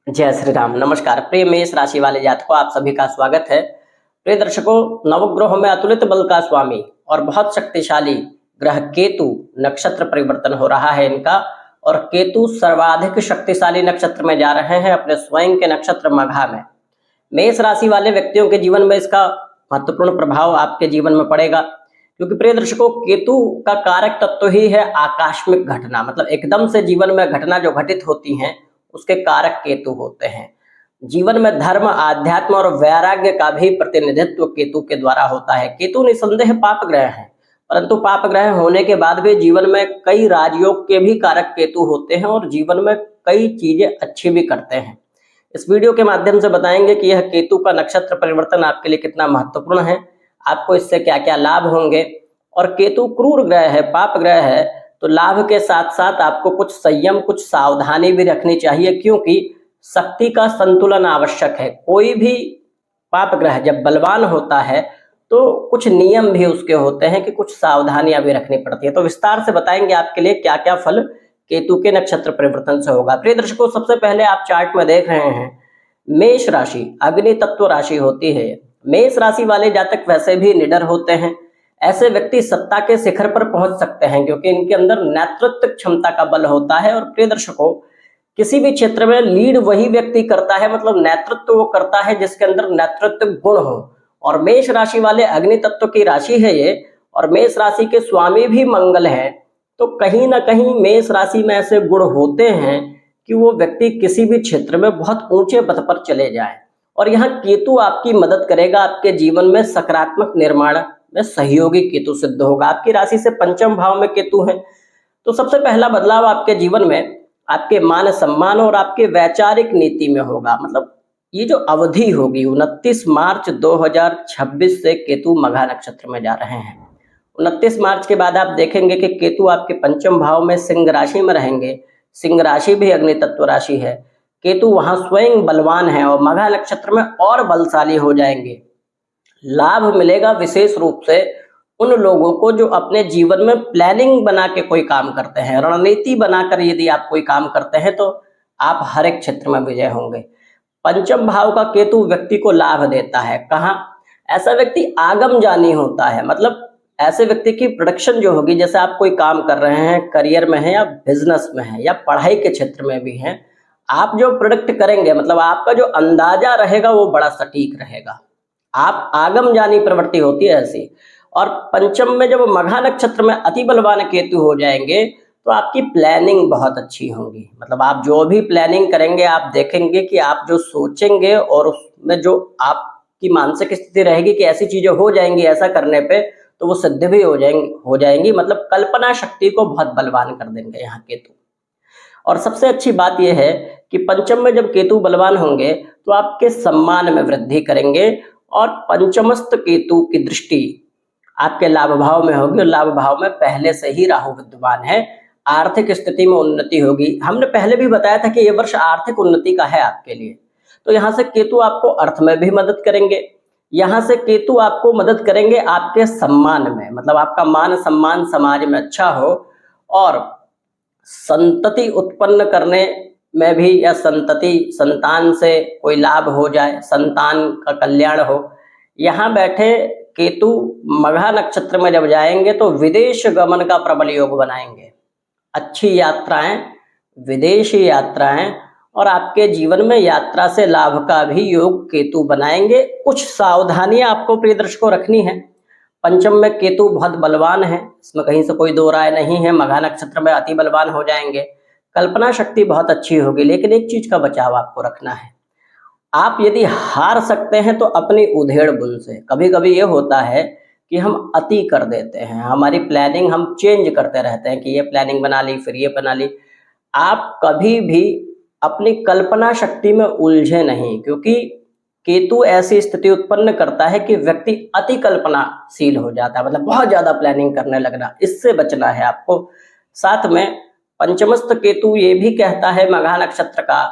जय श्री राम। नमस्कार प्रिय मेष राशि वाले जातकों, आप सभी का स्वागत है। प्रिय दर्शकों, नवग्रहों में अतुलित बल का स्वामी और बहुत शक्तिशाली ग्रह केतु नक्षत्र परिवर्तन हो रहा है इनका, और केतु सर्वाधिक शक्तिशाली नक्षत्र में जा रहे हैं, अपने स्वयं के नक्षत्र मघा में। मेष राशि वाले व्यक्तियों के जीवन में इसका महत्वपूर्ण प्रभाव आपके जीवन में पड़ेगा, क्योंकि प्रिय दर्शकों, केतु का कारक तत्व ही है आकस्मिक घटना। मतलब एकदम से जीवन में घटना जो घटित होती हैं उसके कारक केतु होते हैं। जीवन में धर्म, आध्यात्म और वैराग्य का भी प्रतिनिधित्व केतु के द्वारा होता है। केतु निसंदेह पाप ग्रह है, परंतु पाप ग्रह होने के बाद भी जीवन में कई राजयोग के भी कारक केतु होते हैं और जीवन में कई चीजें अच्छी भी करते हैं। इस वीडियो के माध्यम से बताएंगे कि यह केतु का नक्षत्र परिवर्तन आपके लिए कितना महत्वपूर्ण है, आपको इससे क्या क्या लाभ होंगे। और केतु क्रूर ग्रह है, पाप ग्रह है, तो लाभ के साथ साथ आपको कुछ संयम, कुछ सावधानी भी रखनी चाहिए, क्योंकि शक्ति का संतुलन आवश्यक है। कोई भी पाप ग्रह जब बलवान होता है तो कुछ नियम भी उसके होते हैं कि कुछ सावधानियां भी रखनी पड़ती है। तो विस्तार से बताएंगे आपके लिए क्या क्या फल केतु के नक्षत्र परिवर्तन से होगा। प्रिय दर्शकों, सबसे पहले आप चार्ट में देख रहे हैं मेष राशि अग्नि तत्व राशि होती है। मेष राशि वाले जातक वैसे भी निडर होते हैं। ऐसे व्यक्ति सत्ता के शिखर पर पहुंच सकते हैं, क्योंकि इनके अंदर नेतृत्व क्षमता का बल होता है। और प्रिय दर्शकों, किसी भी क्षेत्र में लीड वही व्यक्ति करता है, मतलब नेतृत्व वो करता है जिसके अंदर नेतृत्व गुण हो। और मेष राशि वाले अग्नि तत्व की राशि है ये, और मेष राशि के स्वामी भी मंगल है। तो कहीं ना कहीं मेष राशि में ऐसे गुण होते हैं कि वो व्यक्ति किसी भी क्षेत्र में बहुत ऊंचे पद पर चले जाए। और यहाँ केतु आपकी मदद करेगा, आपके जीवन में सकारात्मक निर्माण में सहयोगी केतु सिद्ध होगा। आपकी राशि से पंचम भाव में केतु है, तो सबसे पहला बदलाव आपके जीवन में आपके मान सम्मान और आपके वैचारिक नीति में होगा। मतलब ये जो अवधि होगी 29 मार्च 2026 से केतु मघा नक्षत्र में जा रहे हैं। 29 मार्च के बाद आप देखेंगे कि केतु आपके पंचम भाव में सिंह राशि में रहेंगे। सिंह राशि भी अग्नि तत्व राशि है। केतु वहां स्वयं बलवान है और मघा नक्षत्र में और बलशाली हो जाएंगे। लाभ मिलेगा विशेष रूप से उन लोगों को जो अपने जीवन में प्लानिंग बना के कोई काम करते हैं, रणनीति बनाकर यदि आप कोई काम करते हैं तो आप हर एक क्षेत्र में विजय होंगे। पंचम भाव का केतु व्यक्ति को लाभ देता है। कहाँ? ऐसा व्यक्ति आगम जानी होता है। मतलब ऐसे व्यक्ति की प्रोडक्शन जो होगी, जैसे आप कोई काम कर रहे हैं, करियर में है या बिजनेस में है या पढ़ाई के क्षेत्र में भी है, आप जो प्रोडक्ट करेंगे, मतलब आपका जो अंदाजा रहेगा वो बड़ा सटीक रहेगा। आप आगम जानी प्रवृत्ति होती है ऐसी। और पंचम में जब मघा नक्षत्र में अति बलवान केतु हो जाएंगे तो आपकी प्लानिंग बहुत अच्छी होगी। मतलब आप जो भी प्लानिंग करेंगे, आप देखेंगे कि आप जो सोचेंगे और उसमें जो आपकी मानसिक स्थिति रहेगी कि ऐसी चीजें हो जाएंगी ऐसा करने पे, तो वो सिद्ध भी हो जाएंगी। मतलब कल्पना शक्ति को बहुत बलवान कर देंगे यहाँ केतु। और सबसे अच्छी बात यह है कि पंचम में जब केतु बलवान होंगे तो आपके सम्मान में वृद्धि करेंगे। और पंचमस्थ केतु की दृष्टि आपके लाभ भाव में होगी, और लाभ भाव में पहले से ही राहु विद्यमान है। आर्थिक स्थिति में उन्नति होगी। हमने पहले भी बताया था कि यह वर्ष आर्थिक उन्नति का है आपके लिए। तो यहाँ से केतु आपको अर्थ में भी मदद करेंगे। यहाँ से केतु आपको मदद करेंगे आपके सम्मान में, मतलब आपका मान सम्मान समाज में अच्छा हो, और संतति उत्पन्न करने में भी, या संतान से कोई लाभ हो जाए, संतान का कल्याण हो। यहाँ बैठे केतु मघा नक्षत्र में जब जाएंगे तो विदेश गमन का प्रबल योग बनाएंगे। अच्छी यात्राएं, विदेशी यात्राएं, और आपके जीवन में यात्रा से लाभ का भी योग केतु बनाएंगे। कुछ सावधानियां आपको प्रिय दर्शकों रखनी है। पंचम में केतु बहुत बलवान है, इसमें कहीं से कोई दो राय नहीं है। मघा नक्षत्र में अति बलवान हो जाएंगे। कल्पना शक्ति बहुत अच्छी होगी, लेकिन एक चीज का बचाव आपको रखना है। आप यदि हार सकते हैं तो अपनी उधेड़ बुन से। कभी कभी ये होता है कि हम अति कर देते हैं, हमारी प्लानिंग हम चेंज करते रहते हैं कि ये प्लानिंग बना ली फिर ये बना ली। आप कभी भी अपनी कल्पना शक्ति में उलझे नहीं, क्योंकि केतु ऐसी स्थिति उत्पन्न करता है कि व्यक्ति अति कल्पनाशील हो जाता है, मतलब बहुत ज्यादा प्लानिंग करने लगना। इससे बचना है आपको। साथ में पंचमस्थ केतु ये भी कहता है मघा नक्षत्र का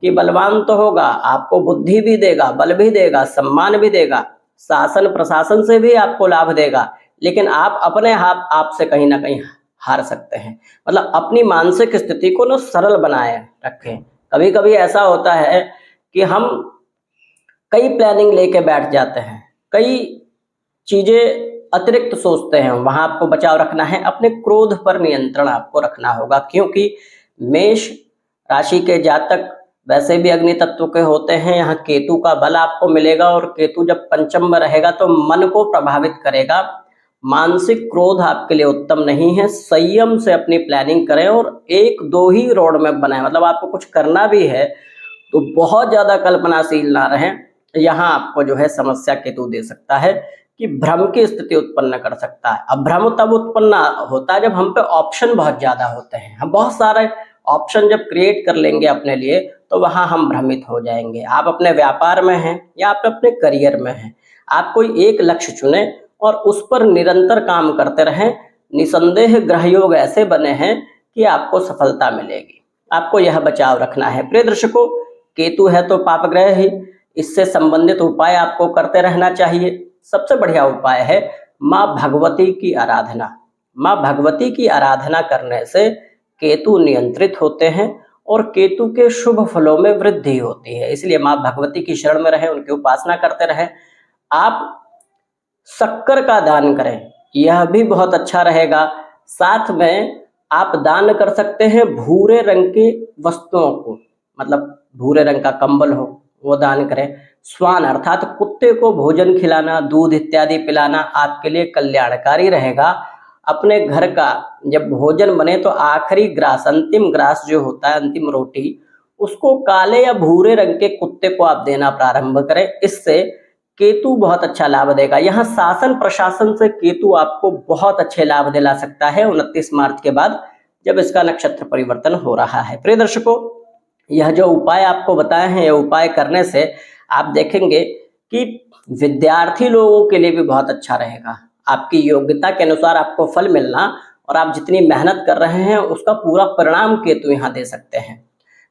कि बलवान तो होगा, आपको बुद्धि भी देगा, बल भी देगा, सम्मान भी देगा, शासन प्रशासन से भी आपको लाभ देगा, लेकिन आप अपने आप से कहीं ना कहीं हार सकते हैं। मतलब अपनी मानसिक स्थिति को ना सरल बनाए रखें, कभी कभी ऐसा होता है कि हम कई प्लानिंग लेके बैठ जाते हैं, कई चीजें अतिरिक्त सोचते हैं। वहां आपको बचाव रखना है, अपने क्रोध पर नियंत्रण आपको रखना होगा, क्योंकि मेष राशि के जातक वैसे भी अग्नि तत्व के होते हैं। यहाँ केतु का बल आपको मिलेगा और केतु जब पंचम में रहेगा तो मन को प्रभावित करेगा। मानसिक क्रोध आपके लिए उत्तम नहीं है। संयम से अपनी प्लानिंग करें और एक दो ही रोड मैप बनाएं। मतलब आपको कुछ करना भी है तो बहुत ज्यादा कल्पनाशील ना रहें। यहाँ आपको जो है समस्या केतु दे सकता है कि भ्रम की स्थिति उत्पन्न कर सकता है। अब भ्रम तब उत्पन्न होता है जब हम पे ऑप्शन बहुत ज्यादा होते हैं। हम बहुत सारे ऑप्शन जब क्रिएट कर लेंगे अपने लिए तो वहां हम भ्रमित हो जाएंगे। आप अपने व्यापार में हैं या आप अपने करियर में हैं, आप कोई एक लक्ष्य चुने और उस पर निरंतर काम करते रहें। निसंदेह ग्रह योग ऐसे बने हैं कि आपको सफलता मिलेगी। आपको यह बचाव रखना है। प्रिय दर्शकों, केतु है तो पाप ग्रह ही, इससे संबंधित उपाय आपको करते रहना चाहिए। सबसे बढ़िया उपाय है माँ भगवती की आराधना। माँ भगवती की आराधना करने से केतु नियंत्रित होते हैं और केतु के शुभ फलों में वृद्धि होती है। इसलिए माँ भगवती की शरण में रहें, उनकी उपासना करते रहें। आप शक्कर का दान करें, यह भी बहुत अच्छा रहेगा। साथ में आप दान कर सकते हैं भूरे रंग की वस्तुओं को, मतलब भूरे रंग का कंबल हो वो दान करें। स्वान अर्थात कुत्ते को भोजन खिलाना, दूध इत्यादि पिलाना आपके लिए कल्याणकारी रहेगा। अपने घर का जब भोजन बने तो आखिरी ग्रास, अंतिम ग्रास जो होता है, अंतिम रोटी, उसको काले या भूरे रंग के कुत्ते को आप देना प्रारंभ करें। इससे केतु बहुत अच्छा लाभ देगा। यहाँ शासन प्रशासन से केतु आपको बहुत अच्छे लाभ दिला सकता है 29 मार्च के बाद, जब इसका नक्षत्र परिवर्तन हो रहा है। प्रिय दर्शकों, यह जो उपाय आपको बताए हैं, यह उपाय करने से आप देखेंगे कि विद्यार्थी लोगों के लिए भी बहुत अच्छा रहेगा। आपकी योग्यता के अनुसार आपको फल मिलना और आप जितनी मेहनत कर रहे हैं उसका पूरा परिणाम केतु यहाँ दे सकते हैं।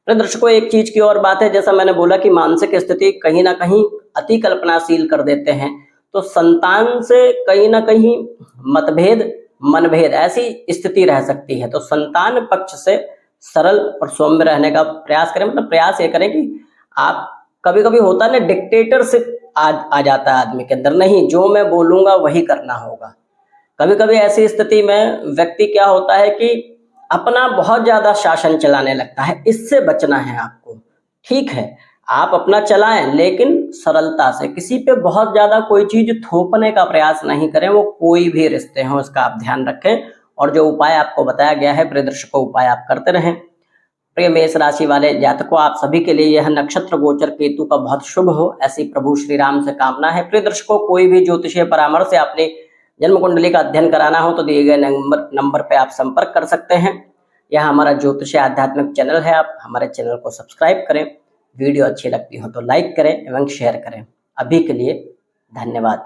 तो दर्शकों, एक चीज की और बात है, जैसा मैंने बोला कि मानसिक स्थिति कहीं ना कहीं अति कल्पनाशील कर देते हैं, तो संतान से कहीं ना कहीं मतभेद, मनभेद ऐसी स्थिति रह सकती है। तो संतान पक्ष से सरल और सौम्य रहने का प्रयास करें। मतलब प्रयास ये करें कि आप, कभी कभी होता है ना डिक्टेटरशिप आ जाता है आदमी के अंदर, नहीं जो मैं बोलूंगा वही करना होगा। कभी कभी ऐसी स्थिति में व्यक्ति क्या होता है कि अपना बहुत ज्यादा शासन चलाने लगता है। इससे बचना है आपको। ठीक है, आप अपना चलाएं लेकिन सरलता से, किसी पे बहुत ज्यादा कोई चीज थोपने का प्रयास नहीं करें। वो कोई भी रिश्ते हो, इसका आप ध्यान रखें। और जो उपाय आपको बताया गया है प्रिय दर्शकों, उपाय आप करते रहें। प्रिय मेष राशि वाले जातकों, आप सभी के लिए यह नक्षत्र गोचर केतु का बहुत शुभ हो, ऐसी प्रभु श्री राम से कामना है। प्रिय दर्शकों, कोई भी ज्योतिषीय परामर्श से अपने जन्म कुंडली का अध्ययन कराना हो तो दिए गए नंबर पे आप संपर्क कर सकते हैं। यह हमारा ज्योतिषीय आध्यात्मिक चैनल है। आप हमारे चैनल को सब्सक्राइब करें। वीडियो अच्छी लगती हो तो लाइक करें एवं शेयर करें। अभी के लिए धन्यवाद।